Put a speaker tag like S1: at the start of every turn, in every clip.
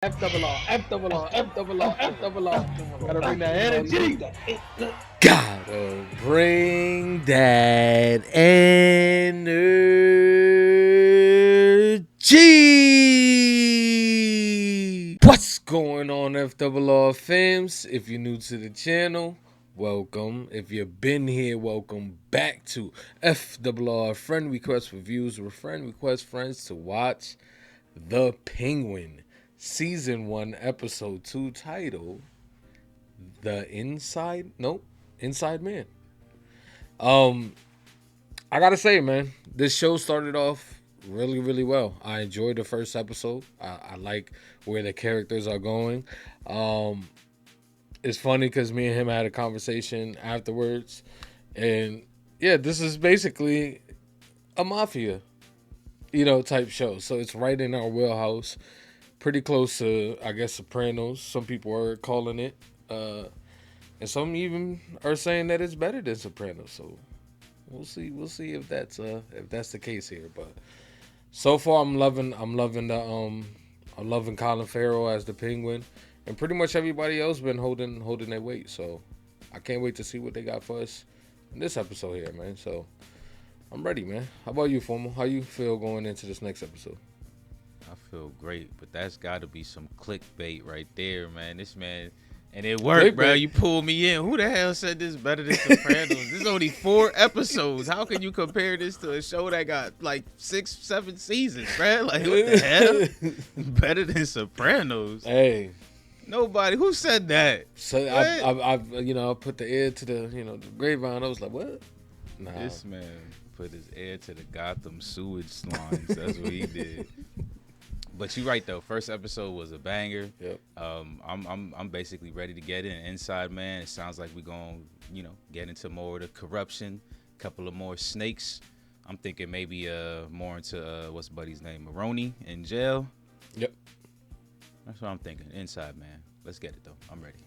S1: F double R, F double R, F double R, F double R. Gotta bring that energy.
S2: Gotta bring that energy. What's going on, FRR fams? If you're new to the channel, welcome. If you've been here, welcome back to FRR Friend Request Reviews, where friend request friends to watch The Penguin, Season 1, Episode 2, titled Inside Man. I gotta say, man, this show started off really well. I enjoyed the first episode. I like where the characters are going. It's funny because me and him had a conversation afterwards, and yeah, this is basically a mafia, type show. So it's right in our wheelhouse, pretty close to, I guess, Sopranos. Some people are calling it. And some even are saying that it's better than Sopranos. So we'll see if that's the case here. But so far I'm loving Colin Farrell as the Penguin, and pretty much everybody else been holding their weight. So I can't wait to see what they got for us in this episode here, man. So I'm ready, man. How about you, Formal? How you feel going into this next episode?
S3: I feel great, but that's got to be some clickbait right there, man. This man. And it worked, bro. You pulled me in. Who the hell said this better than Sopranos? This is only 4 episodes. How can you compare this to a show that got like 6, 7 seasons, bro? Like, what the hell? Better than Sopranos?
S2: Hey,
S3: nobody. Who said that?
S2: So I put the ear to the the grapevine. I was like, what? Nah.
S3: This man put his ear to the Gotham sewage lines. That's what he did. But you're right though. First episode was a banger.
S2: Yep.
S3: I'm basically ready to get in. Inside Man. It sounds like we're gonna get into more of the corruption. A couple of more snakes. I'm thinking maybe more into what's Buddy's name, Maroney in jail.
S2: Yep.
S3: That's what I'm thinking. Inside Man. Let's get it though. I'm ready.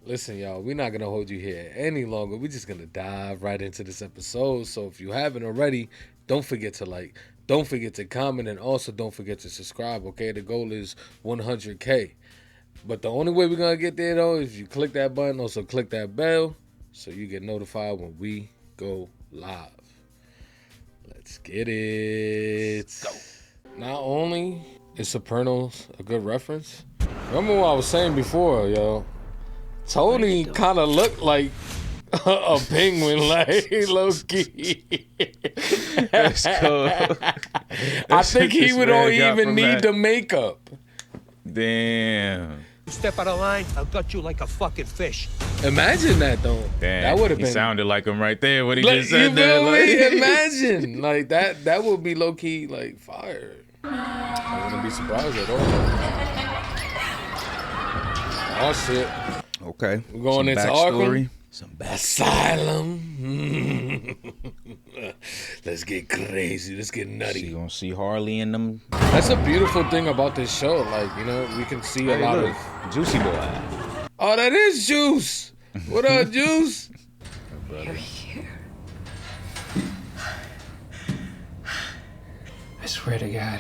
S2: Listen, y'all, we're not going to hold you here any longer. We're just going to dive right into this episode. So if you haven't already, don't forget to like, don't forget to comment, and also don't forget to subscribe, okay? The goal is 100K. But the only way we're going to get there, though, is if you click that button, also click that bell, so you get notified when we go live. Let's get it.
S3: Let's go.
S2: Not only is Sopranos a good reference, remember what I was saying before, yo? Tony kind of looked like a penguin, like low-key.
S3: That's cool.
S2: I think he would don't even need the makeup.
S3: Damn.
S4: Step out of line, I'll gut you like a fucking fish.
S2: Imagine that, though.
S3: Damn.
S2: That would have
S3: He
S2: been.
S3: sounded like him right there. What he
S2: Like,
S3: just said
S2: you
S3: there.
S2: feel
S3: Like,
S2: me? Imagine. Like, that would be low-key, like, fire. I wouldn't be surprised at all. Oh, shit.
S3: Okay.
S2: We're going
S3: Some
S2: into
S3: backstory.
S2: Arkham.
S3: Some back.
S2: Asylum. Let's get crazy. Let's get
S3: You
S2: nutty.
S3: gonna see Harley in them.
S2: That's a beautiful thing about this show. Like, we can see a lot of.
S3: Juicy boy.
S2: Oh, that is Juice. What up, Juice?
S5: You're here. I swear to God,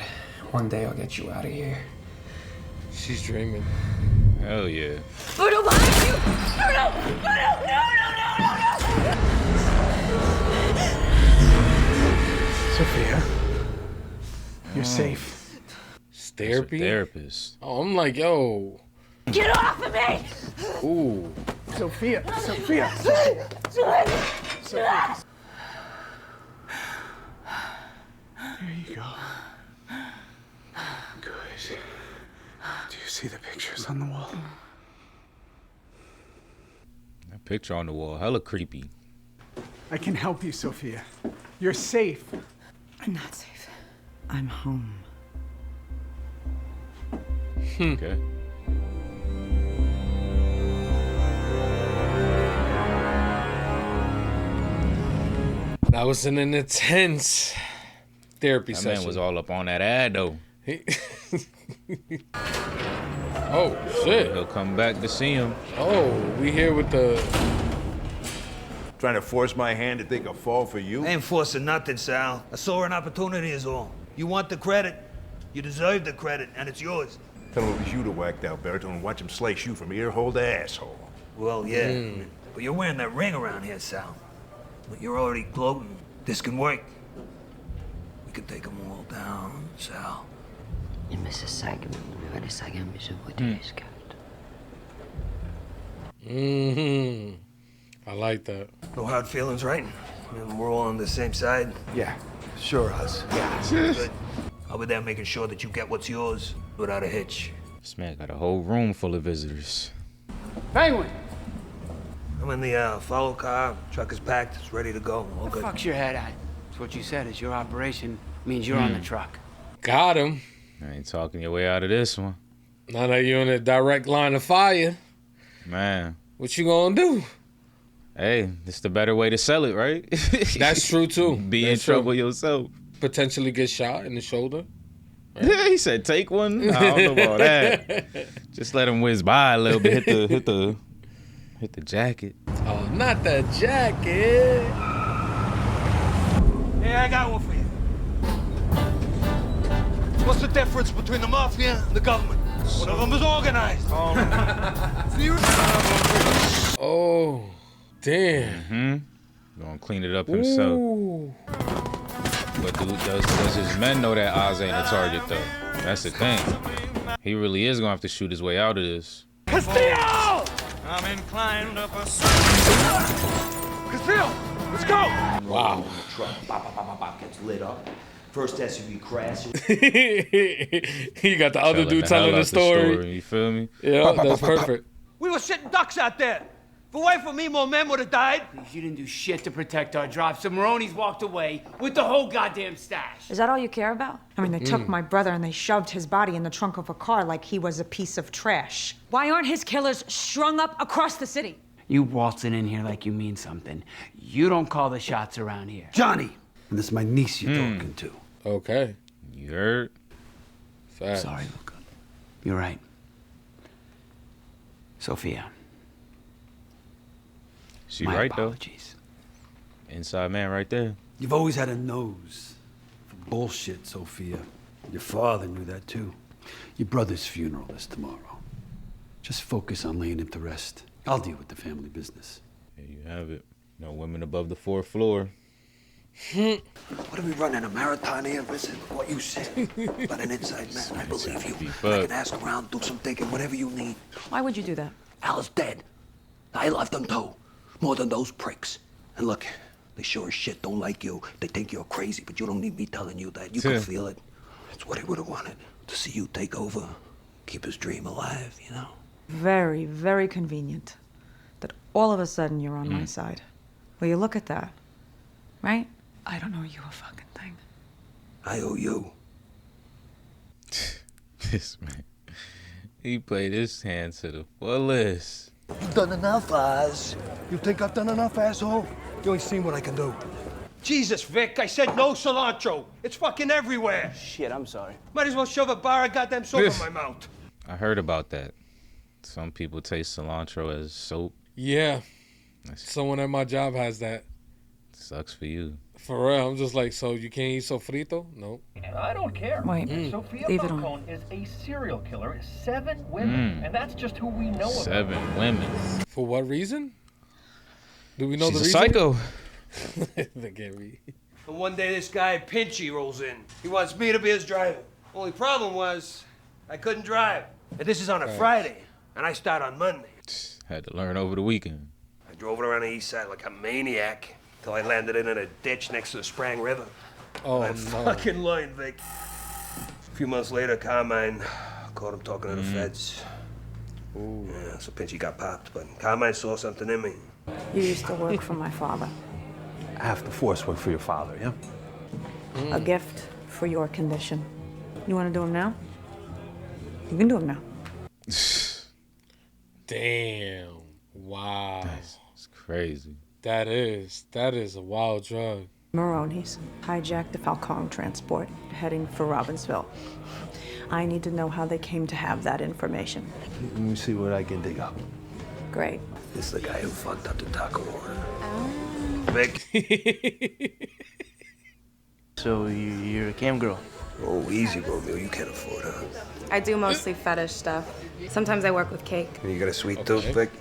S5: one day I'll get you out of here.
S2: She's dreaming.
S3: Hell yeah.
S6: Bruno, behind you! Bruno! Bruno! No!
S5: Sophia, you're safe.
S2: It's therapy?
S3: Therapist.
S2: Oh, I'm like, yo.
S6: Get off of me!
S2: Ooh.
S5: Sophia. There you go. Good. Do you see the pictures on the wall?
S3: That picture on the wall, hella creepy.
S5: I can help you, Sophia. You're safe.
S6: I'm not safe. I'm home.
S3: Okay.
S2: That was an intense therapy
S3: That
S2: session.
S3: man was all up on that ad though.
S2: Oh, shit.
S3: He'll come back to see him.
S2: Oh, we here with the.
S7: Trying to force my hand to take a fall for you?
S4: I ain't forcing nothing, Sal. I saw an opportunity is all. You want the credit? You deserve the credit, and it's yours.
S7: Tell him it was you that whacked out Berto and watch him slice you from ear hole to asshole.
S4: Well, yeah. But you're wearing that ring around here, Sal. But you're already gloating. This can work. We can take them all down, Sal.
S2: I like that.
S4: No hard feelings, right? And we're all on the same side.
S5: Yeah, sure, Oz.
S4: Good. I'll be there making sure that you get what's yours without a hitch.
S3: This man got a whole room full of visitors.
S1: Penguin.
S4: I'm in the follow car. Truck is packed. It's ready to go. All
S8: What the
S4: good.
S8: fuck's your head at? It's what you said. It's your operation. Means you're on the truck.
S2: Got him.
S3: I ain't talking your way out of this one.
S2: Now that you're in a direct line of fire,
S3: Man.
S2: what you gonna do?
S3: Hey, it's the better way to sell it, right?
S2: That's true too.
S3: Be in
S2: That's true.
S3: trouble yourself.
S2: Potentially get shot in the shoulder.
S3: Yeah, he said take one. I don't know about that. Just let him whiz by a little bit. Hit the jacket.
S2: Oh, not the jacket.
S4: Hey, I got one for you. What's the difference between the mafia and the government? One of them is organized.
S2: Oh, damn.
S3: Gonna clean it up himself.
S2: Ooh.
S3: But does his men know that Oz ain't a target though? That's the thing. He really is gonna have to shoot his way out of this.
S4: Castillo! I'm inclined to Castillo, let's go!
S2: Wow.
S9: Truck, bop, bop, bop, bop, bop, gets lit up. First SUV crashes.
S2: You got the other dude telling the story.
S3: You feel me?
S2: Yeah, that's perfect.
S4: We were sitting ducks out there. If it weren't for me, more men would have died.
S8: You didn't do shit to protect our drops. The Maronis walked away with the whole goddamn stash.
S10: Is that all you care about? I mean, they took my brother and they shoved his body in the trunk of a car like he was a piece of trash. Why aren't his killers strung up across the city?
S8: You waltzing in here like you mean something. You don't call the shots around here.
S11: Johnny! And this is my niece you're talking to.
S2: Okay.
S3: You heard?
S2: Facts.
S8: Sorry, Luca. You're right. Sofia.
S3: She
S8: My
S3: right
S8: apologies.
S3: though. Inside man right there.
S11: You've always had a nose for bullshit, Sophia. Your father knew that too. Your brother's funeral is tomorrow. Just focus on laying him to rest. I'll deal with the family business.
S3: There you have it. No women above the 4th floor.
S4: What are we running, a marathon here? Listen, what you said. But an inside man, I believe you. I can ask around, do some thinking, whatever you need.
S10: Why would you do that?
S4: Al's dead. I love them too. More than those pricks. And look, they sure as shit don't like you. They think you're crazy, but you don't need me telling you that. You can feel it. It's what he would have wanted. To see you take over. Keep his dream alive, you know?
S10: Very, very convenient that all of a sudden you're on my side. Well, you look at that, right? I don't owe you a fucking thing.
S4: I owe you.
S3: This man. He played his hand to the fullest.
S4: You've done enough, Oz. You think I've done enough, asshole? You ain't seen what I can do. Jesus, Vic, I said no cilantro. It's fucking everywhere.
S8: Shit, I'm sorry.
S4: Might as well shove a bar of goddamn soap in my mouth.
S3: I heard about that. Some people taste cilantro as soap.
S2: Yeah. Someone at my job has that.
S3: Sucks for you.
S2: For real, I'm just like, so you can't eat sofrito? No.
S12: I don't care.
S10: Wait,
S12: Sofia
S10: leave it on.
S12: Falcone is a serial killer. 7 women. And that's just who we know
S3: 7
S12: about.
S3: women.
S2: For what reason? Do we know
S3: She's
S2: the
S3: a
S2: reason?
S3: psycho.
S2: They can't read.
S4: And one day this guy, Pinchy, rolls in. He wants me to be his driver. Only problem was, I couldn't drive. And this is on a Friday, and I start on Monday.
S3: Had to learn over the weekend.
S4: I drove it around the east side like a maniac till I landed in a ditch next to the Sprang River.
S2: Oh,
S4: I
S2: no.
S4: fucking learned, Vic. A few months later, Carmine caught him talking to the feds. Yeah, so Pinchy got popped, but Carmine saw something in me.
S10: You used to work for my father.
S11: I have to force work for your father, yeah?
S10: A gift for your condition. You want to do them now? You can do them now.
S2: Damn. Wow.
S3: It's crazy.
S2: That is a wild drug.
S10: Maronis hijacked the Falcone transport heading for Robbinsville. I need to know how they came to have that information.
S11: Let me see what I can dig up.
S10: Great.
S4: This is the guy who fucked up the taco order. Vic.
S8: So you're a cam girl?
S4: Oh, easy, Romeo. You can't afford her.
S13: I do mostly fetish stuff. Sometimes I work with cake.
S4: And you got a sweet toothpick?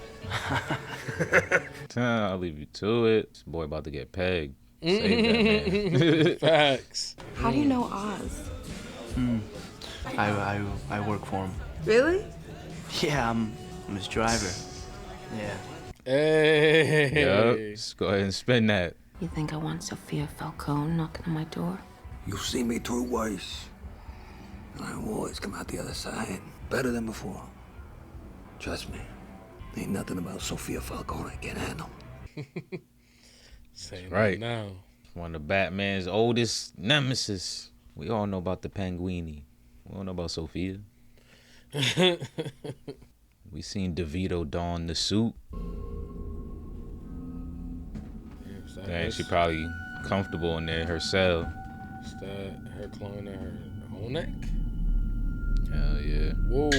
S3: I'll leave you to it. This boy about to get pegged. Save that man.
S2: Facts.
S13: How do you know Oz?
S14: I work for him.
S13: Really?
S14: Yeah, I'm his driver. Yeah.
S2: Hey.
S3: Yup. Let's go ahead and spin that.
S15: You think I want Sofia Falcone knocking on my door?
S4: You've seen me through worse. And I always come out the other side better than before. Trust me. Ain't nothing about Sofia Falcone I can't handle.
S2: Say
S3: Right.
S2: now.
S3: One of Batman's oldest nemesis. We all know about the Penguini. We don't know about Sofia. We seen DeVito don the suit. Dang, she probably comfortable in there herself.
S2: Is that her clawing at her own neck?
S3: Hell yeah.
S2: Whoa.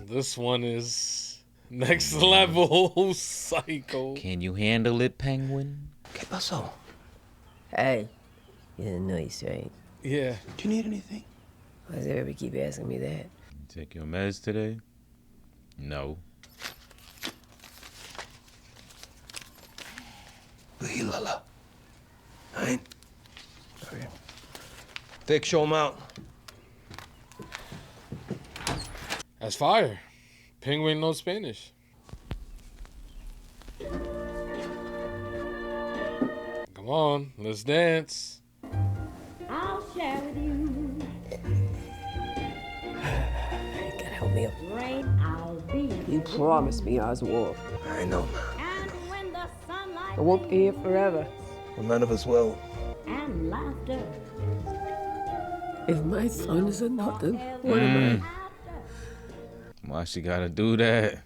S2: This one is next level psycho.
S3: Can you handle it, Penguin?
S4: ¿Qué pasó?
S16: Hey, you didn't know you straight.
S2: Yeah.
S4: Do you need anything?
S16: Why does everybody keep asking me that?
S3: You take your meds today? No.
S4: Vigilala. Hein? Okay. Thick, show him out.
S2: That's fire. Penguin knows Spanish. Come on, let's dance.
S6: I'll share with you.
S16: You gotta help me up.
S6: Rain, I'll be.
S16: You promised me Oswald.
S4: I know.
S6: And when the sunlight
S16: I won't be here forever.
S4: Well, none of us will.
S6: and laughter.
S16: If my son is nothing, what am I?
S3: Why she gotta do that?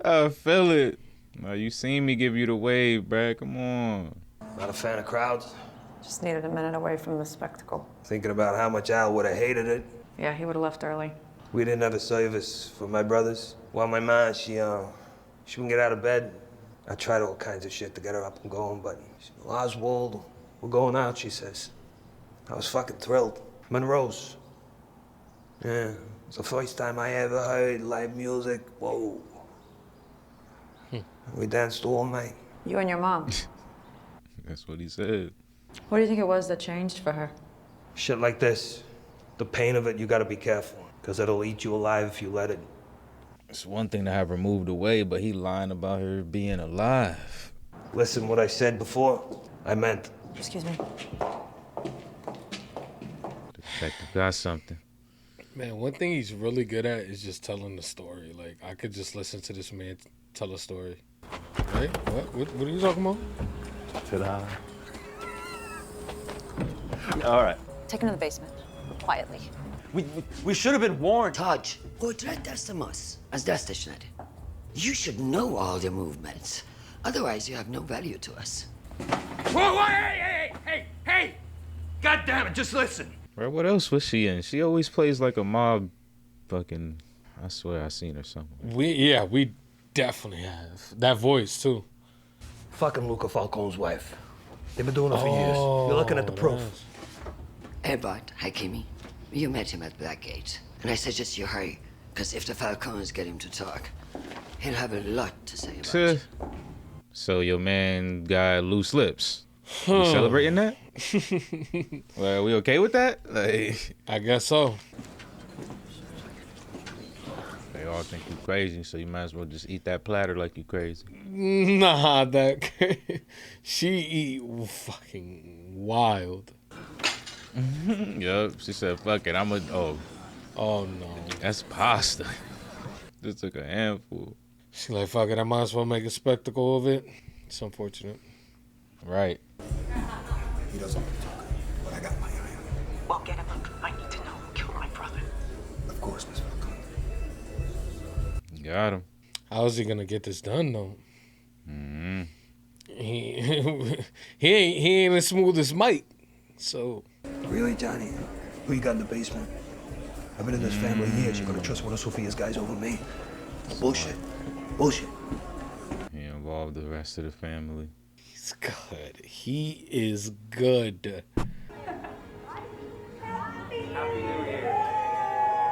S3: I feel it. Now you seen me give you the wave, bruh. Come on.
S4: Not a fan of crowds.
S10: Just needed a minute away from the spectacle.
S4: Thinking about how much Al would have hated it.
S10: Yeah, he would have left early.
S4: We didn't have a service for my brothers. Well, my mom, she wouldn't get out of bed. I tried all kinds of shit to get her up and going, but Oswald, we're going out, she says. I was fucking thrilled. Monroe's. Yeah, it's the first time I ever heard live music. Whoa. We danced all night.
S10: You and your mom.
S3: That's what he said.
S10: What do you think it was that changed for her?
S4: Shit like this. The pain of it, you gotta be careful, because it'll eat you alive if you let it.
S3: It's one thing to have her moved away, but he lying about her being alive.
S4: Listen, what I said before, I meant.
S10: Excuse me.
S3: Detective got something.
S2: Man, one thing he's really good at is just telling the story. Like, I could just listen to this man tell a story. Right? What are you talking about?
S14: Ta-da. All right.
S17: Take him to the basement, quietly.
S9: We should have been warned.
S18: Touch. Porträttarstamus. As destined. You should know all the movements. Otherwise, you have no value to us.
S8: Whoa, hey! God damn it, just listen.
S3: Bro, what else was she in? She always plays like a mob fucking... I swear I seen her somewhere.
S2: We definitely have. That voice, too.
S4: Fucking Luca Falcone's wife. They've been doing it for years. You're looking at the proof.
S18: Edward, hi, Kimmy. You met him at Blackgate. And I suggest you hurry, because if the Falcones get him to talk, he'll have a lot to say about it.
S3: So your man got loose lips. You celebrating that? Well, we okay with that? Like,
S2: I guess so.
S3: They all think you crazy, so you might as well just eat that platter like you crazy.
S2: Nah, that she eat fucking wild.
S3: Yup, she said, "Fuck it, oh
S2: no,
S3: that's pasta." Just took a handful.
S2: She like, fuck it, I might as well make a spectacle of it. It's unfortunate.
S3: Right.
S4: He doesn't want to talk, but I got my eye on him.
S6: Well, get him up. I need to know who killed my brother.
S4: Of course, Miss Falcone.
S3: Got him.
S2: How is he gonna get this done though?
S3: Mm-hmm.
S2: He ain't as smooth as Mike. So
S4: Really, Johnny? Who you got in the basement? I've been in this family years. You're gonna trust one of Sofia's guys over me? Bullshit. Bullshit.
S3: He involved the rest of the family.
S2: He's good. He is good.
S8: Happy New Year.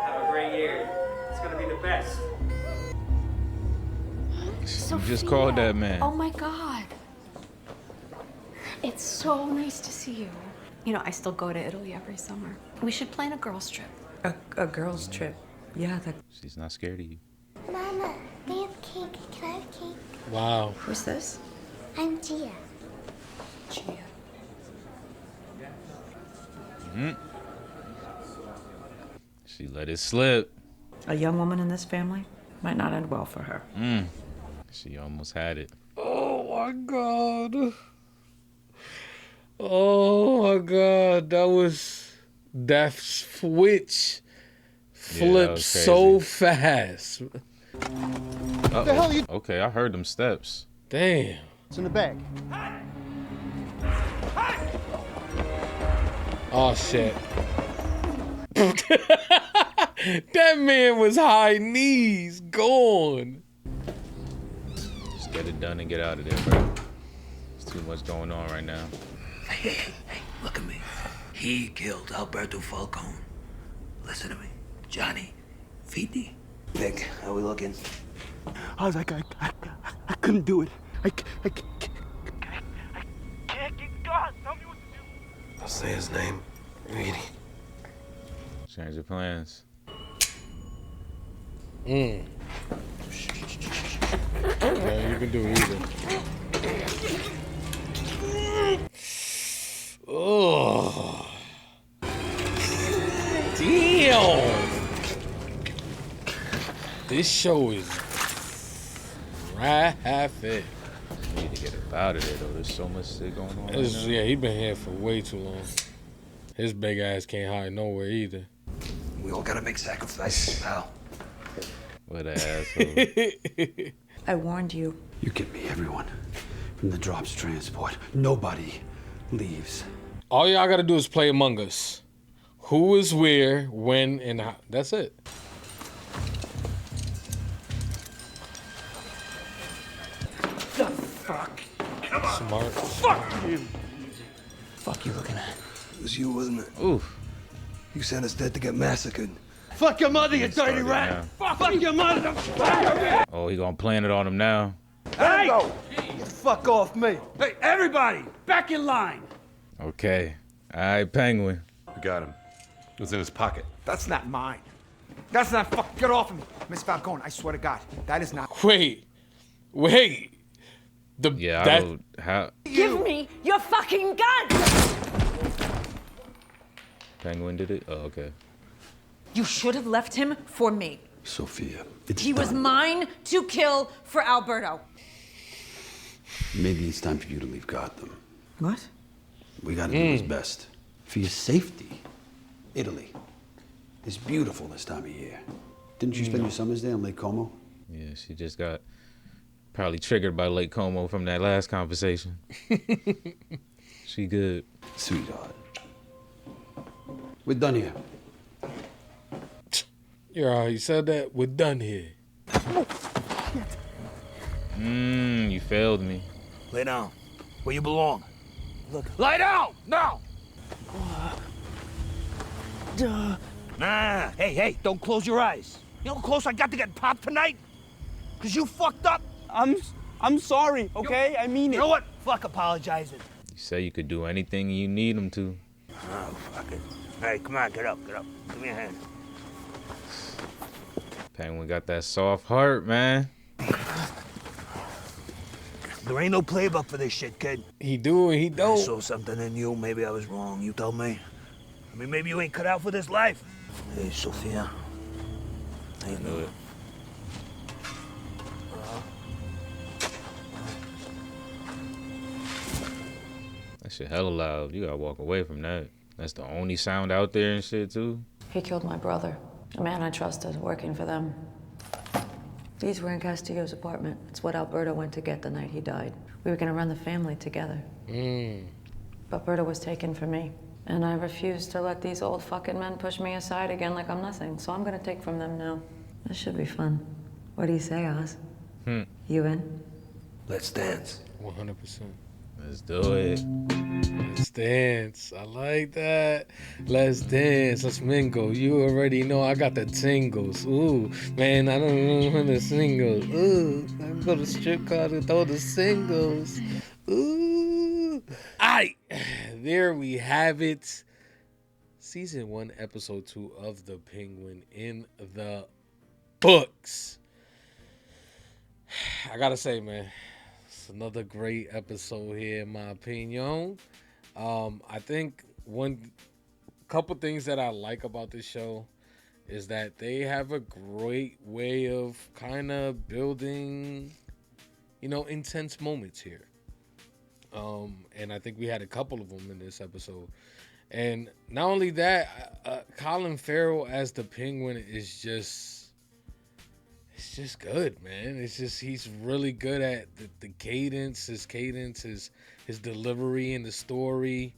S8: Have a great year. It's gonna be the best.
S3: You just called that man.
S15: Oh my God. It's so nice to see you. You know, I still go to Italy every summer. We should plan a girls' trip.
S10: A girls' trip? Yeah, that.
S3: She's not scared of you.
S19: Mama, they have cake. Can I have cake?
S2: Wow.
S10: Who's this?
S19: I'm Gia.
S15: Gia.
S3: She let it slip.
S10: A young woman in this family might not end well for her.
S3: She almost had it.
S2: Oh my God. Oh my God. That switch flipped so fast.
S3: What the hell you? Okay, I heard them steps.
S2: Damn.
S20: It's in the bag.
S2: Oh shit. That man was high knees, gone.
S3: Just get it done and get out of there, bro. There's too much going on right now.
S4: Hey, look at me. He killed Alberto Falcone. Listen to me. Johnny, Fiti. Vic, how we looking?
S20: I was like, I couldn't do it. I can't get God. Tell me what to do.
S4: I'll say his name. Really?
S3: Change your plans.
S2: Yeah, you can do either. Oh. Damn. This show is graphic.
S3: We need to get up out of there though. There's so much shit going on. Right now.
S2: Yeah, he been here for way too long. His big ass can't hide nowhere either.
S4: We all gotta make sacrifices, pal.
S3: What an asshole.
S10: I warned you.
S11: You get me, everyone. From the drops transport. Nobody leaves.
S2: All y'all gotta do is play Among Us. Who is where, when, and how. That's it.
S20: The fuck?
S2: Smart.
S20: Fuck you.
S4: Fuck you looking at? It was you, wasn't it?
S3: Oof.
S4: You sent us dead to get massacred.
S20: Fuck your mother, you dirty rat. Fuck your mother.
S3: Oh, he gonna plan it on him now.
S20: Hey! Get fuck off me. Hey, everybody, back in line.
S3: Okay. All right, Penguin.
S7: We got him. It was in his pocket.
S21: That's not mine. That's not fuck. Get off of me. Miss Falcone, I swear to God, that is not.
S2: Wait.
S3: I don't. How?
S6: Give me your fucking gun!
S3: Penguin did it? Oh, okay.
S10: You should have left him for me.
S11: Sophia, it's
S10: He was
S11: done.
S10: mine to kill for Alberto.
S11: Maybe it's time for you to leave Gotham.
S10: What?
S11: We gotta do what's best. For your safety. Italy is beautiful this time of year. Didn't you spend your summers there in Lake Como?
S3: Yeah, she just got probably triggered by Lake Como from that last conversation. She good.
S11: Sweetheart. We're done here.
S2: You already said that. We're done here.
S3: You failed me.
S4: Lay down. Where you belong.
S21: Look, lie down now.
S4: Nah. Hey, don't close your eyes. You know how close I got to get popped tonight? Cause you fucked up.
S20: I'm sorry, okay? I mean it.
S4: You know what? Fuck apologizing.
S3: You say you could do anything you need him to.
S4: Oh, fuck it. Hey, come on, get up. Give me a hand.
S3: Penguin got that soft heart, man.
S4: There ain't no playbook for this shit, kid.
S2: He do and he
S4: I
S2: don't.
S4: saw something in you. Maybe I was wrong. You tell me. I mean, maybe you ain't cut out for this life. Hey, Sofia. How you
S3: Knew it. That shit hella loud. You gotta walk away from that. That's the only sound out there and shit, too.
S15: He killed my brother, a man I trusted, working for them. These were in Castillo's apartment. It's what Alberto went to get the night he died. We were gonna run the family together. But Berto was taken from me. And I refuse to let these old fucking men push me aside again like I'm nothing. So I'm gonna take from them now. This should be fun. What do you say, Oz? You in?
S4: Let's dance.
S2: 100%.
S3: Let's do it.
S2: Let's dance. I like that. Let's dance. Let's mingle. You already know I got the tingles. Ooh, man, I don't know when the singles. Ooh, I can go to strip club and throw the singles. Ooh. Aight. There we have it. Season 1, episode 2 of The Penguin in the books. I gotta say, man, it's another great episode here, in my opinion. I think one couple things that I like about this show is that they have a great way of kind of building, intense moments here. And I think we had a couple of them in this episode. And not only that, Colin Farrell as the Penguin is just good, man. It's just, he's really good at the cadence, his delivery in the story,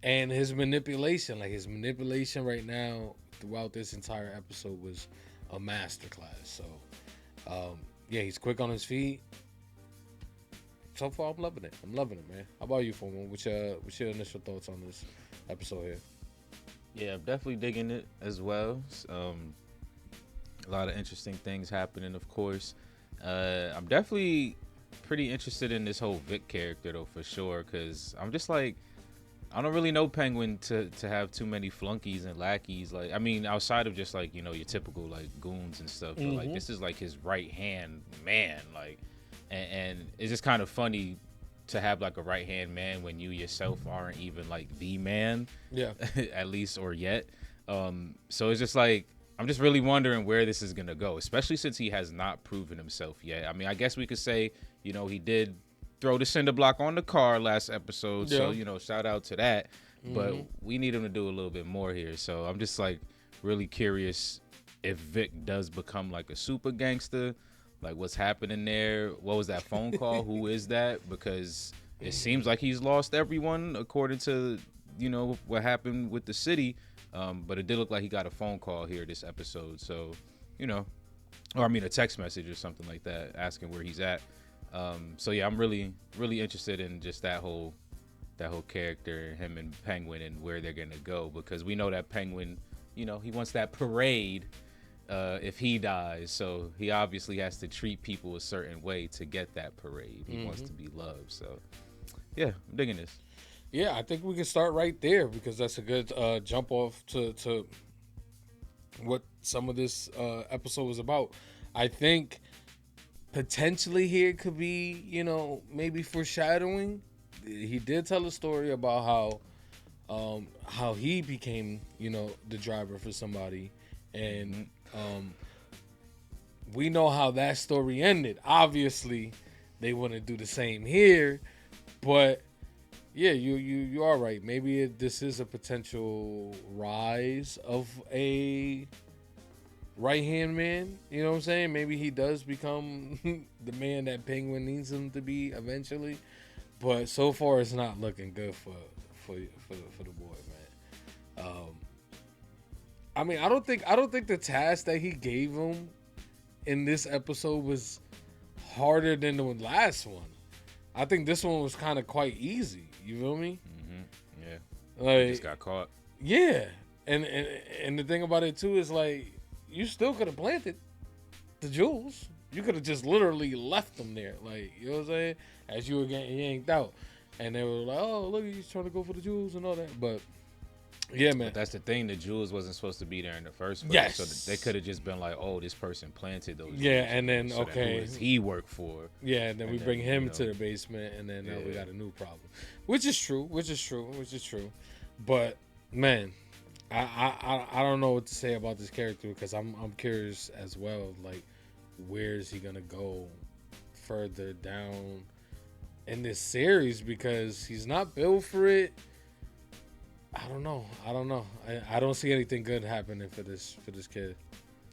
S2: and his manipulation. Like, his manipulation right now throughout this entire episode was a masterclass. So, yeah, he's quick on his feet. So far, I'm loving it. Man. How about you, Foreman? What's your initial thoughts on this episode here?
S3: Yeah, I'm definitely digging it as well. A lot of interesting things happening, of course. I'm definitely pretty interested in this whole Vic character, though, for sure, because I'm just like, I don't really know Penguin to have too many flunkies and lackeys. Like, I mean, outside of just like, your typical like goons and stuff, but like this is like his right hand man, like, and it's just kind of funny to have like a right hand man when you yourself aren't even like the man, at least or yet. So it's just like, I'm just really wondering where this is gonna go, especially since he has not proven himself yet. I mean, I guess we could say, he did throw the cinder block on the car last episode, so shout out to that. But we need him to do a little bit more here. So I'm just like really curious if Vic does become like a super gangster, like what's happening there. What was that phone call? Who is that? Because it seems like he's lost everyone according to what happened with the city. But it did look like he got a phone call here this episode. So, or I mean a text message or something like that asking where he's at. So yeah, I'm really, really interested in just that whole character, him and Penguin, and where they're gonna go, because we know that Penguin, he wants that parade if he dies. So he obviously has to treat people a certain way to get that parade. He wants to be loved. So yeah, I'm digging this.
S2: Yeah, I think we can start right there, because that's a good jump off to what some of this episode was about. I think potentially here could be, maybe foreshadowing. He did tell a story about how he became, the driver for somebody, and we know how that story ended. Obviously, they wouldn't do the same here, but yeah, you are right. Maybe this is a potential rise of a right-hand man. You know what I'm saying? Maybe he does become the man that Penguin needs him to be eventually. But so far, it's not looking good for the boy, man. I mean, I don't think the task that he gave him in this episode was harder than the last one. I think this one was kind of quite easy. You feel me?
S3: Yeah.
S2: Like,
S3: he just got caught.
S2: Yeah, and the thing about it too is, like, you still could have planted the jewels. You could have just literally left them there, like, you know what I'm saying? As you were getting yanked out, and they were like, "Oh, look, he's trying to go for the jewels and all that." But yeah, man,
S3: but that's the thing. The jewels wasn't supposed to be there in the first place.
S2: Yes.
S3: So they could have just been like, "Oh, this person planted those."
S2: Yeah,
S3: jewels.
S2: and then
S3: so
S2: okay,
S3: who does he work for?
S2: Yeah, and then we bring him to the basement, and then we got a new problem, which is true. But man, I don't know what to say about this character, because I'm curious as well. Like, where is he gonna go further down in this series? Because he's not built for it. I don't know. I don't see anything good happening for this kid.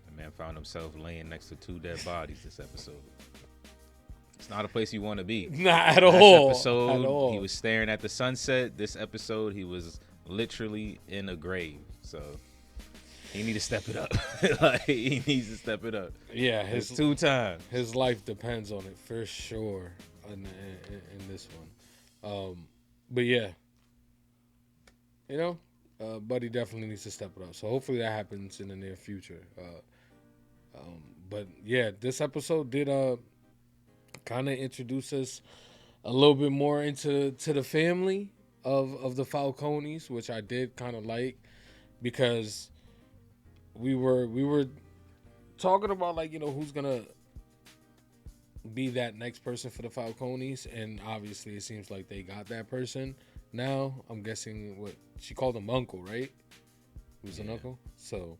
S3: The man found himself laying next to 2 dead bodies this episode. It's not a place you want to be.
S2: Not at all.
S3: Episode,
S2: at all.
S3: He was staring at the sunset. This episode, he was literally in a grave. So he need to step it up. Like he needs to step it up.
S2: Yeah,
S3: it's 2 times.
S2: His life depends on it for sure in this one. But yeah, you know, Buddy definitely needs to step it up. So hopefully that happens in the near future. But yeah, this episode did kind of introduce us a little bit more into the family of the Falcones, which I did kind of like, because we were talking about, like, you know, who's gonna be that next person for the Falcones, and obviously it seems like they got that person now. I'm guessing what she called him uncle, right? Who's an uncle? So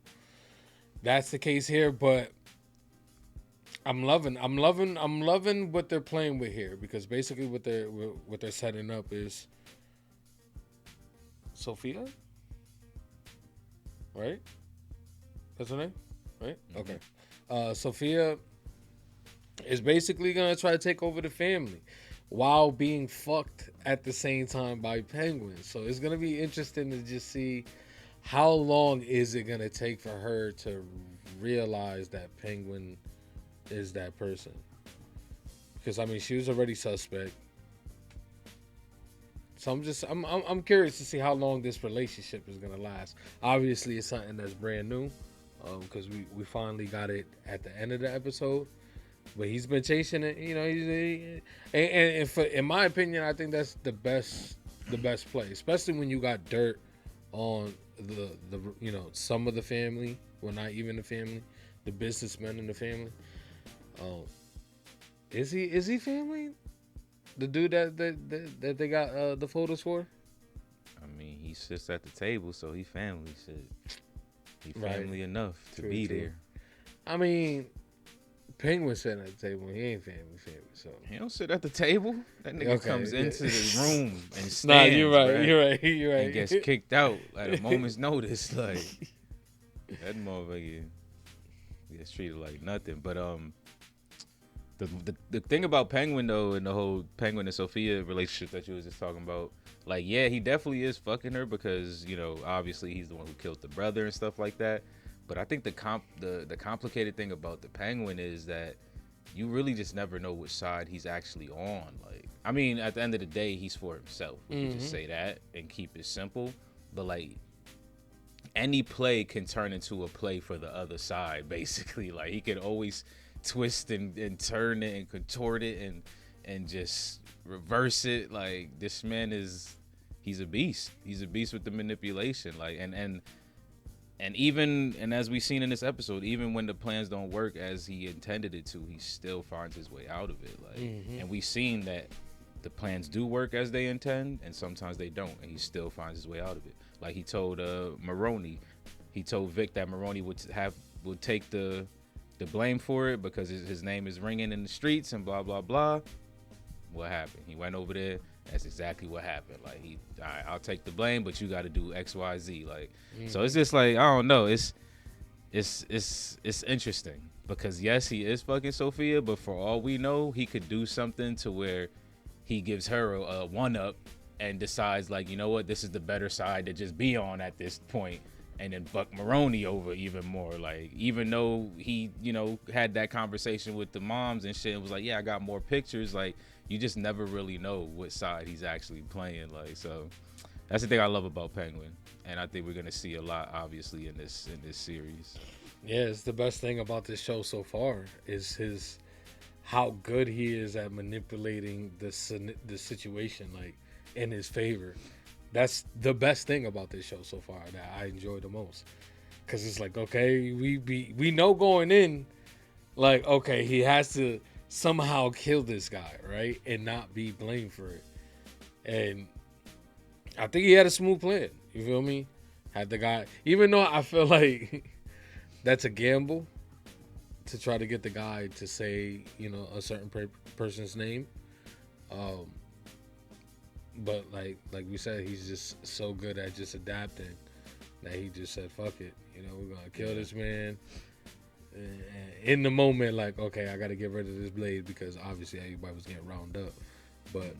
S2: that's the case here, but I'm loving what they're playing with here, because basically what they're setting up is Sofia, right? That's her name, right?
S3: Mm-hmm.
S2: Okay. Sofia is basically gonna try to take over the family while being fucked at the same time by Penguin. So it's gonna be interesting to just see how long is it gonna take for her to realize that Penguin is that person. Because I mean, she was already suspect. So I'm curious to see how long this relationship is gonna last. Obviously, it's something that's brand new, because we finally got it at the end of the episode. But he's been chasing it, you know. In my opinion, I think that's the best play, especially when you got dirt on the you know, some of the family, well, not even the family, the businessmen in the family. Is he family? The dude that they got the photos for?
S3: I mean, he sits at the table, so he family shit. He family
S2: Right.
S3: enough to
S2: True,
S3: be
S2: true.
S3: there.
S2: I mean, Penguin sitting at the table. He ain't family, so
S3: He don't sit at the table. That nigga
S2: Okay,
S3: comes
S2: yeah.
S3: into the room and stands.
S2: Nah, you're right,
S3: bruh,
S2: you're right.
S3: And gets kicked out at a moment's notice. Like that motherfucker gets treated like nothing. But the thing about Penguin though, and the whole Penguin and Sofia relationship that you was just talking about, like, yeah, he definitely is fucking her because, you know, obviously he's the one who killed the brother and stuff like that. But I think the complicated thing about the Penguin is that you really just never know which side he's actually on. Like, I mean, at the end of the day, he's for himself. We can just say that and keep it simple. But like, any play can turn into a play for the other side, basically. Like, he could always twist and turn it and contort it and just reverse it. Like, this man he's a beast. He's a beast with the manipulation. Like, and as we've seen in this episode, even when the plans don't work as he intended it to, he still finds his way out of it. Like, and we've seen that the plans do work as they intend, and sometimes they don't, and he still finds his way out of it. Like he told Maroni, he told Vic that Maroni would take the blame for it because his name is ringing in the streets and blah blah blah. What happened? He went over there. That's exactly what happened. Like, all right, I'll take the blame, but you got to do X, Y, Z. Like, so it's just like, I don't know. It's interesting because yes, he is fucking Sofia, but for all we know, he could do something to where he gives her a one up and decides, like, you know what, this is the better side to just be on at this point, and then fuck Maroney over even more. Like, even though he, you know, had that conversation with the moms and shit, and was like, yeah, I got more pictures. Like, you just never really know what side he's actually playing. Like, so that's the thing I love about Penguin, and I think we're gonna see a lot, obviously, in this series.
S2: Yeah, it's the best thing about this show so far is how good he is at manipulating the situation, like, in his favor. That's the best thing about this show so far that I enjoy the most, because it's like, okay, we know going in, like, okay, he has to somehow kill this guy, right, and not be blamed for it. And I think he had a smooth plan. You feel me? Had the guy, even though I feel like that's a gamble to try to get the guy to say, you know, a certain person's name. But like we said, he's just so good at just adapting that he just said, fuck it. You know, we're going to kill this man. And in the moment, like, okay, I got to get rid of this blade because obviously everybody was getting rounded up. But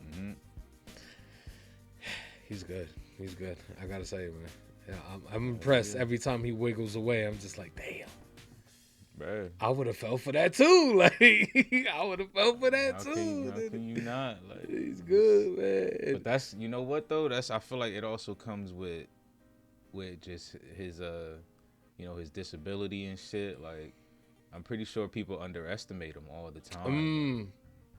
S2: he's good. He's good. I gotta say, man. Yeah, I'm impressed. Every time he wiggles away, I'm just like, damn.
S3: Bro.
S2: I would have felt for that too. Like, I would have felt for that too.
S3: How can you not? Like,
S2: he's good, man.
S3: But that's, you know what though? I feel like it also comes with just his his disability and shit. Like, I'm pretty sure people underestimate him all the time.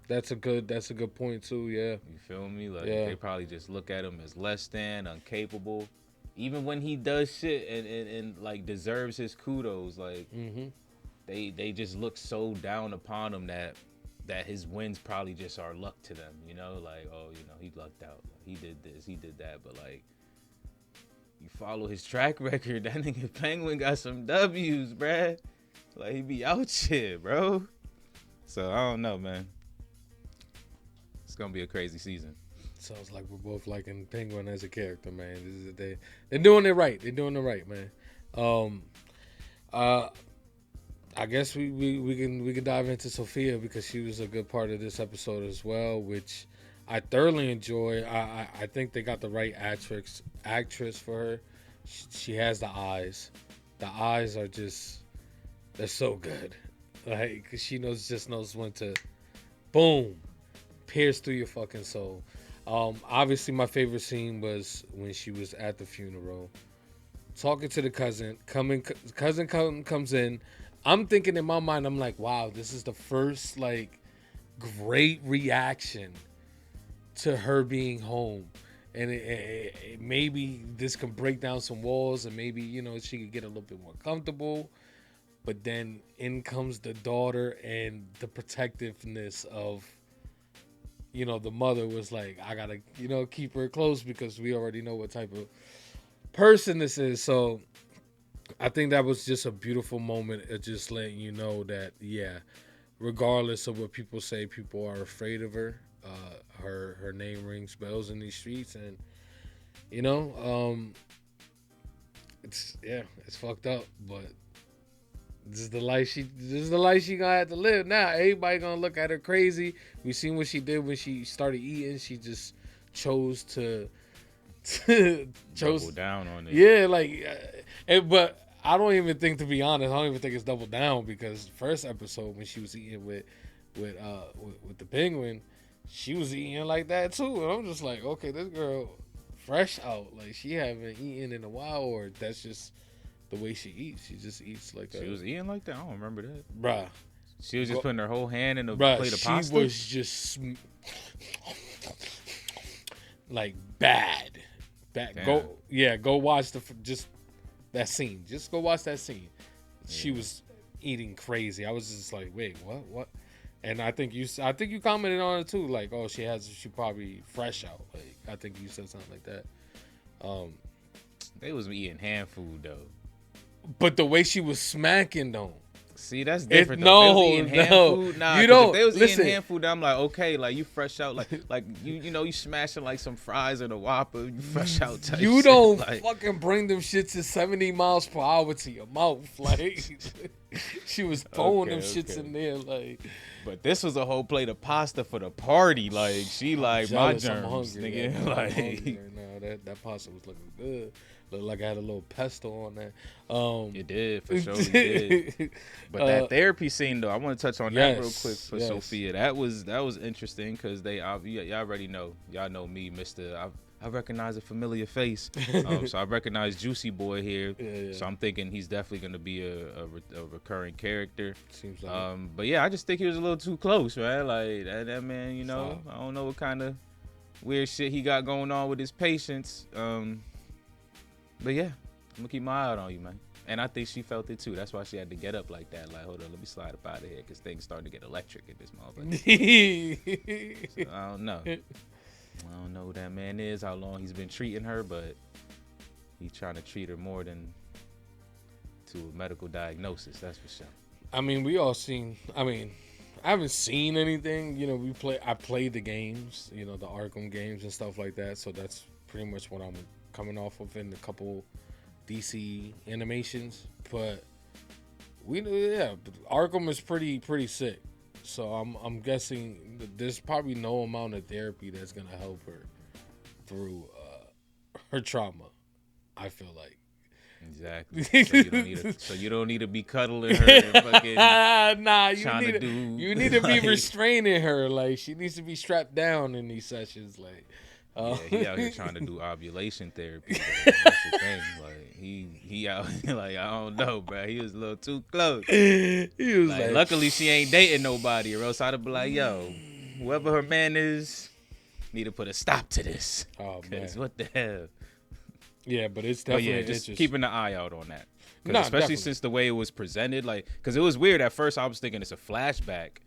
S2: That's a good point too. Yeah.
S3: You feel me? Like, they probably just look at him as less than, incapable. Even when he does shit and like deserves his kudos, like they just look so down upon him that his wins probably just are luck to them, you know? Like, oh, he lucked out. He did this, he did that. But like, you follow his track record, that nigga Penguin got some W's, bruh. Like, he be out shit, bro. So I don't know, man. It's gonna be a crazy season.
S2: Sounds like we're both liking Penguin as a character, man. They're doing it right. They're doing it right, man. I guess we can dive into Sofia because she was a good part of this episode as well, which I thoroughly enjoy. I think they got the right actress for her. She has the eyes. The eyes are just, they're so good. Like, she knows when to, boom, pierce through your fucking soul. Obviously, my favorite scene was when she was at the funeral, talking to the cousin. Cousin comes in. I'm thinking in my mind, I'm like, wow, this is the first like great reaction to her being home, and it maybe this can break down some walls, and maybe she could get a little bit more comfortable. But then in comes the daughter, and the protectiveness of the mother was like, I gotta keep her close because we already know what type of person this is. So I think that was just a beautiful moment of just letting you know that, yeah, regardless of what people say, people are afraid of her. Her name rings bells in these streets, and it's fucked up, but this is the life she gonna have to live now. Everybody gonna look at her crazy. We seen what she did when she started eating. She just chose to
S3: double down on it.
S2: Yeah, like, but I don't even think, to be honest, I don't even think it's double down, because first episode when she was eating with the penguin, she was eating like that too, and I'm just like, okay, this girl fresh out, like she haven't eaten in a while, or that's just the way she eats. She just eats like that.
S3: She was eating like that? I don't remember that.
S2: Bruh.
S3: She was just putting her whole hand in a plate of pasta?
S2: She was just like bad. Go watch just that scene. Just go watch that scene. Yeah. She was eating crazy. I was just like, wait, what? And I think you commented on it too, like, oh, she probably fresh out. Like, I think you said something like that.
S3: They was eating hand food though.
S2: But the way she was smacking though.
S3: See, that's different.
S2: Food,
S3: nah,
S2: you don't.
S3: If they was
S2: listen.
S3: eating hand food, I'm like, okay, like you fresh out, like you smashing like some fries in a Whopper, you fresh out type.
S2: You
S3: shit.
S2: don't
S3: like,
S2: fucking bring them shits at 70 miles per hour to your mouth, like she was throwing them shits in there, like.
S3: But this was a whole plate of pasta for the party, like she like my germs, nigga.
S2: Yeah,
S3: like,
S2: no, that pasta was looking good. Looked like I had a little pesto on that.
S3: It did, for sure. It did. But that therapy scene, though, I want to touch on that real quick for Sofia. That was interesting because y'all already know. Y'all know me, Mr. I recognize a familiar face. So I recognize Juicy Boy here. Yeah. So I'm thinking he's definitely going to be a recurring character.
S2: Seems like
S3: but yeah, I just think he was a little too close, right? Like that man, I don't know what kind of weird shit he got going on with his patients. But yeah, I'm gonna keep my eye out on you, man. And I think she felt it too. That's why she had to get up like that. Like, hold on, let me slide up out of here, because things starting to get electric in this motherfucker. So, I don't know. I don't know who that man is, how long he's been treating her, but he's trying to treat her more than to a medical diagnosis. That's for sure.
S2: I mean, I haven't seen anything. I played the games, the Arkham games and stuff like that. So that's pretty much what I'm coming off of in a couple DC animations, but Arkham is pretty sick. So I'm guessing that there's probably no amount of therapy that's gonna help her through her trauma. I feel like.
S3: Exactly. So you don't need to be cuddling her and fucking
S2: nah,
S3: you
S2: need to be restraining her. Like, she needs to be strapped down in these sessions. Like,
S3: yeah, he out here trying to do ovulation therapy. Bro. That's the thing. Like, he out here, like, I don't know, bro. He was a little too close.
S2: He was like,
S3: luckily she ain't dating nobody, or else I'd have been like, yo, whoever her man is, need to put a stop to this.
S2: Oh man,
S3: what the hell?
S2: Yeah, but it's definitely
S3: just keeping an eye out on that.
S2: Nah,
S3: especially
S2: definitely.
S3: since the way it was presented, like, because it was weird at first. I was thinking it's a flashback,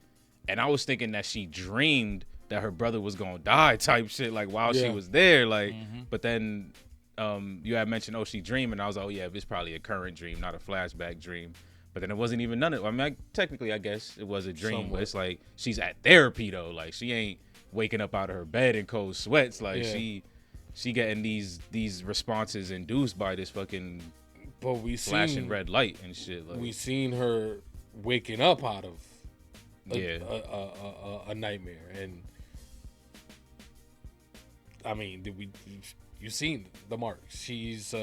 S3: and I was thinking that she dreamed that her brother was gonna die, type shit, like while she was there, like. But then you had mentioned, oh, she dreamed, and I was like, oh yeah, it's probably a current dream, not a flashback dream. But then it wasn't even none of it. I mean, technically, I guess it was a dream,
S2: Somewhat.
S3: but it's like she's at therapy though. Like, she ain't waking up out of her bed in cold sweats. Like, she getting these responses induced by this fucking flashing red light and shit. Like,
S2: we seen her waking up out of a nightmare, and I mean, you seen the marks. She's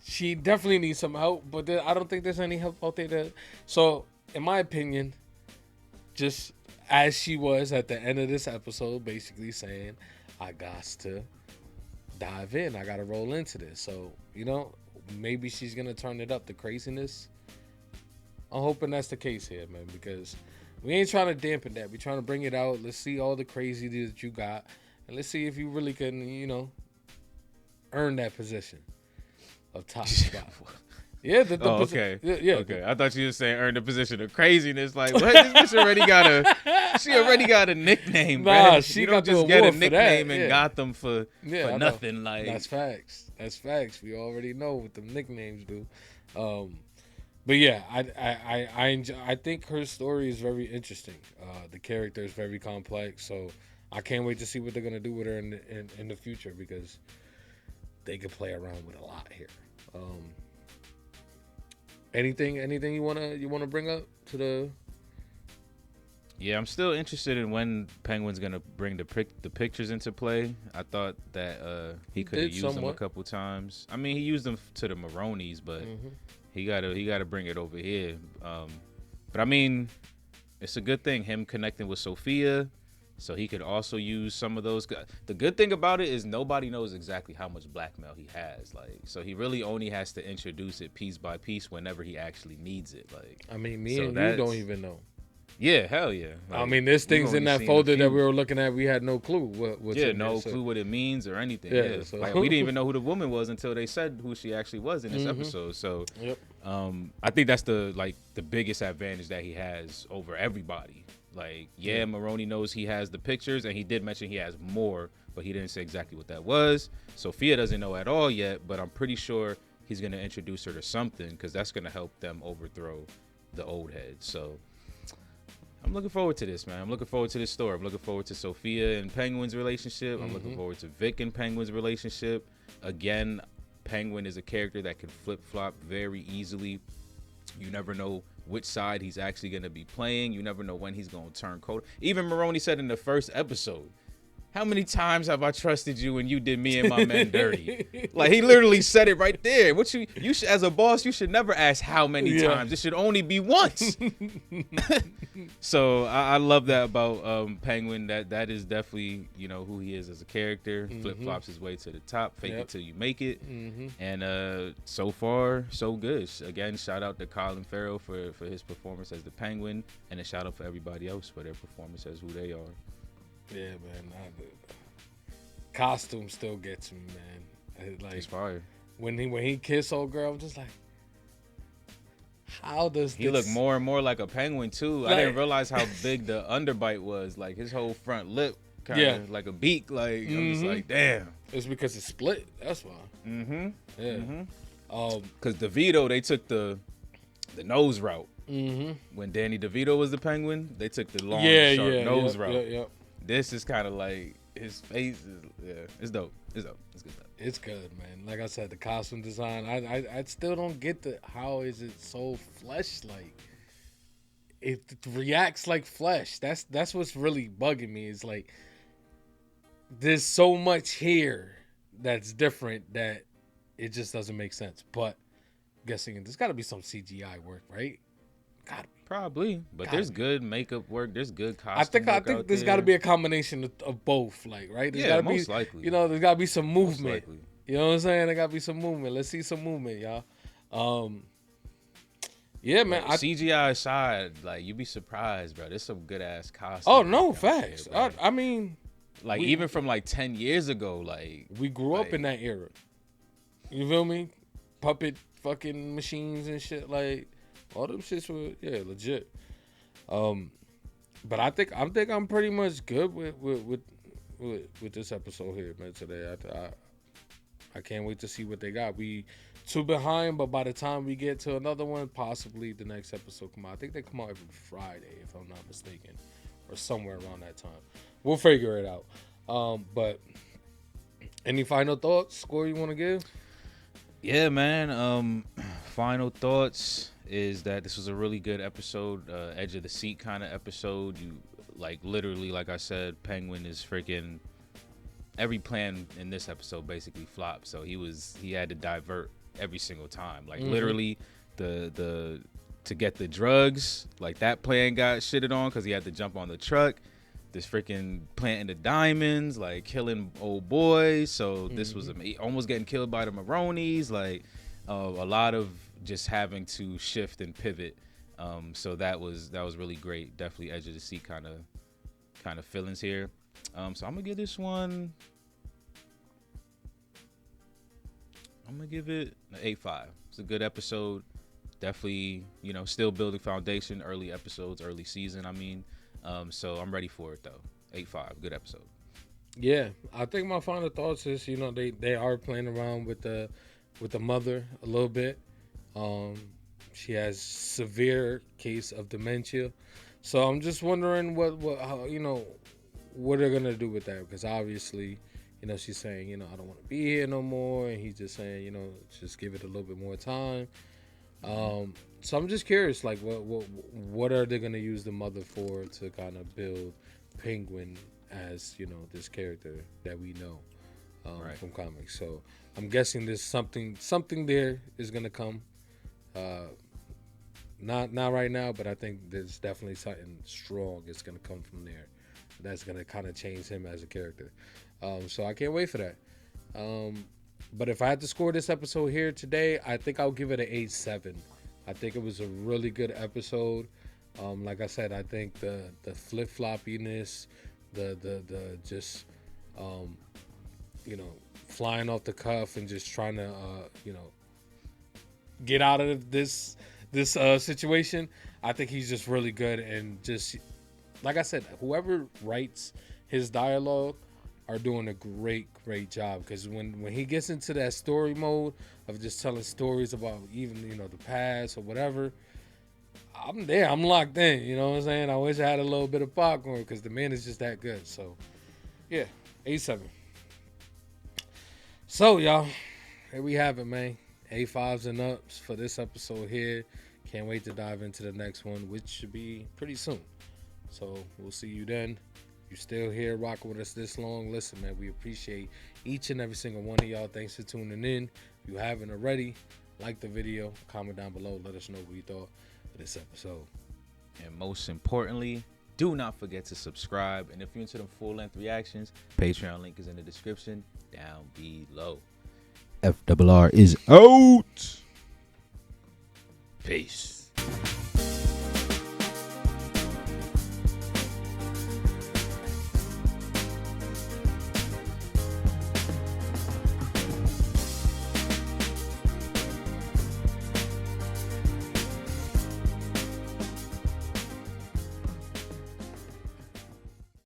S2: she definitely needs some help, but I don't think there's any help out there. So, in my opinion, just as she was at the end of this episode, basically saying, I got to dive in. I got to roll into this. So, maybe she's going to turn it up, the craziness. I'm hoping that's the case here, man, because we ain't trying to dampen that. We're trying to bring it out. Let's see all the crazy that you got, and let's see if you really can, earn that position of top spot. Yeah,
S3: okay.
S2: Yeah.
S3: Okay. I thought you were saying earn the position of craziness. Like, what? This bitch already got a nickname,
S2: Nah,
S3: bro.
S2: she
S3: you
S2: got
S3: don't just
S2: the
S3: get a
S2: award for
S3: nickname
S2: that.
S3: in Gotham for nothing. Like,
S2: that's facts. That's facts. We already know what the nicknames do. But yeah, I think her story is very interesting. The character is very complex, so I can't wait to see what they're gonna do with her in the future, because they could play around with a lot here. Anything you wanna bring up to the?
S3: Yeah, I'm still interested in when Penguin's gonna bring the pictures into play. I thought that he could have used them a couple times. I mean, he used them to the Maronis, but he gotta bring it over here. But I mean, it's a good thing him connecting with Sofia, so he could also use some of those. The good thing about it is nobody knows exactly how much blackmail he has. Like, so he really only has to introduce it piece by piece whenever he actually needs it. Like,
S2: I mean, me and you don't even know.
S3: Yeah, hell yeah. Like,
S2: I mean, there's things in that folder that we were looking at. We had no clue what's in there,
S3: clue what it means or anything.
S2: Yeah,
S3: Yeah.
S2: so.
S3: Like, we didn't even know who the woman was until they said who she actually was in this episode. So, I think that's the biggest advantage that he has over everybody. Like, Maroney knows he has the pictures, and he did mention he has more, but he didn't say exactly what that was. Sofia doesn't know at all yet, but I'm pretty sure he's gonna introduce her to something, because that's gonna help them overthrow the old head. So, I'm looking forward to this, man. I'm looking forward to this story. I'm looking forward to Sofia and Penguin's relationship. I'm looking forward to Vic and Penguin's relationship. Again, Penguin is a character that can flip-flop very easily. You never know which side he's actually going to be playing. You never know when he's going to turn cold. Even Maroney said in the first episode, how many times have I trusted you and you did me and my men dirty? Like, he literally said it right there. What you should, as a boss, you should never ask how many times. It should only be once. So I love that about Penguin. That is definitely, who he is as a character. Flip-flops his way to the top. Fake it till you make it. And so far, so good. Again, shout out to Colin Farrell for his performance as the Penguin. And a shout out for everybody else for their performance as who they are.
S2: Yeah, man. Costume still gets me, man. Like,
S3: it's fire.
S2: When he kissed old girl, I'm just like, how does
S3: he look more and more like a penguin too?
S2: Like,
S3: I didn't realize how big the underbite was. Like, his whole front lip, kind of like a beak. Like, I'm just like, damn.
S2: It's because it's split. That's why. Yeah.
S3: Because DeVito, they took the nose route. When Danny DeVito was the penguin, they took the long, sharp nose route. This is kind of like his face is, it's dope. It's dope. It's good stuff.
S2: It's good, man. Like I said, the costume design, I still don't get how is it so flesh-like? It reacts like flesh. That's what's really bugging me. Is like, there's so much here that's different that it just doesn't make sense. But guessing there's got to be some CGI work, right? Gotta be.
S3: Probably, but there's good makeup work. There's good costume.
S2: I think there's got to be a combination of both, like right. There's gotta
S3: most
S2: be,
S3: likely.
S2: You know, there's got to be some movement. You know what I'm saying? There got to be some movement. Let's see some movement, y'all. Yeah, man.
S3: Like, CGI aside, like you'd be surprised, bro. There's some good ass costumes.
S2: Oh no, facts. I mean,
S3: like even from like 10 years ago, like
S2: we grew up in that era. You feel me? Puppet fucking machines and shit. Like all them shits were legit. But I think I'm pretty much good with this episode here, man. Today, I can't wait to see what they got. We 2 behind, but by the time we get to another one, possibly the next episode come out. I think they come out every Friday, if I'm not mistaken, or somewhere around that time. We'll figure it out. But any final thoughts, Score, you want to give?
S3: Yeah, man. Final thoughts is that this was a really good episode, edge of the seat kind of episode. You like literally, like I said, Penguin is freaking. Every plan in this episode basically flopped, so he had to divert every single time. Like literally, to get the drugs, like that plan got shitted on because he had to jump on the truck. This freaking planting the diamonds, like killing old boys. So this was almost getting killed by the Maronis. Like a lot of just having to shift and pivot. So that was really great. Definitely edge of the seat kind of feelings here. So I'm gonna give this one. I'm gonna give it an 8.5. It's a good episode. Definitely, still building foundation. Early episodes, early season. I mean, so I'm ready for it though. 8.5. Good episode.
S2: Yeah, I think my final thoughts is they are playing around with the mother a little bit. She has severe case of dementia, so I'm just wondering what they're gonna do with that, because obviously, she's saying, I don't want to be here no more, and he's just saying, just give it a little bit more time. So I'm just curious, like, what are they gonna use the mother for to kind of build Penguin as this character that we know from comics? So I'm guessing there's something there is gonna come. Not right now, but I think there's definitely something strong is gonna come from there. That's gonna kind of change him as a character. So I can't wait for that. But if I had to score this episode here today, I think I'll give it an 8.7. I think it was a really good episode. Like I said, I think the flip floppiness, the just flying off the cuff and just trying to get out of this situation. I think he's just really good, and just like I said, whoever writes his dialogue are doing a great job, because when he gets into that story mode of just telling stories about even the past or whatever, I'm there, I'm locked in. You know what I'm saying? I wish I had a little bit of popcorn, because the man is just that good. So yeah, 8.7. So y'all, here we have it, man. 8.5s and ups for this episode here. Can't wait to dive into the next one, which should be pretty soon. So we'll see you then. You're still here rocking with us this long. Listen, man, we appreciate each and every single one of y'all. Thanks for tuning in. If you haven't already, like the video, comment down below, let us know what you thought of this episode.
S3: And most importantly, do not forget to subscribe. And if you're into them full-length reactions, Patreon link is in the description down below. FRR is out. Peace.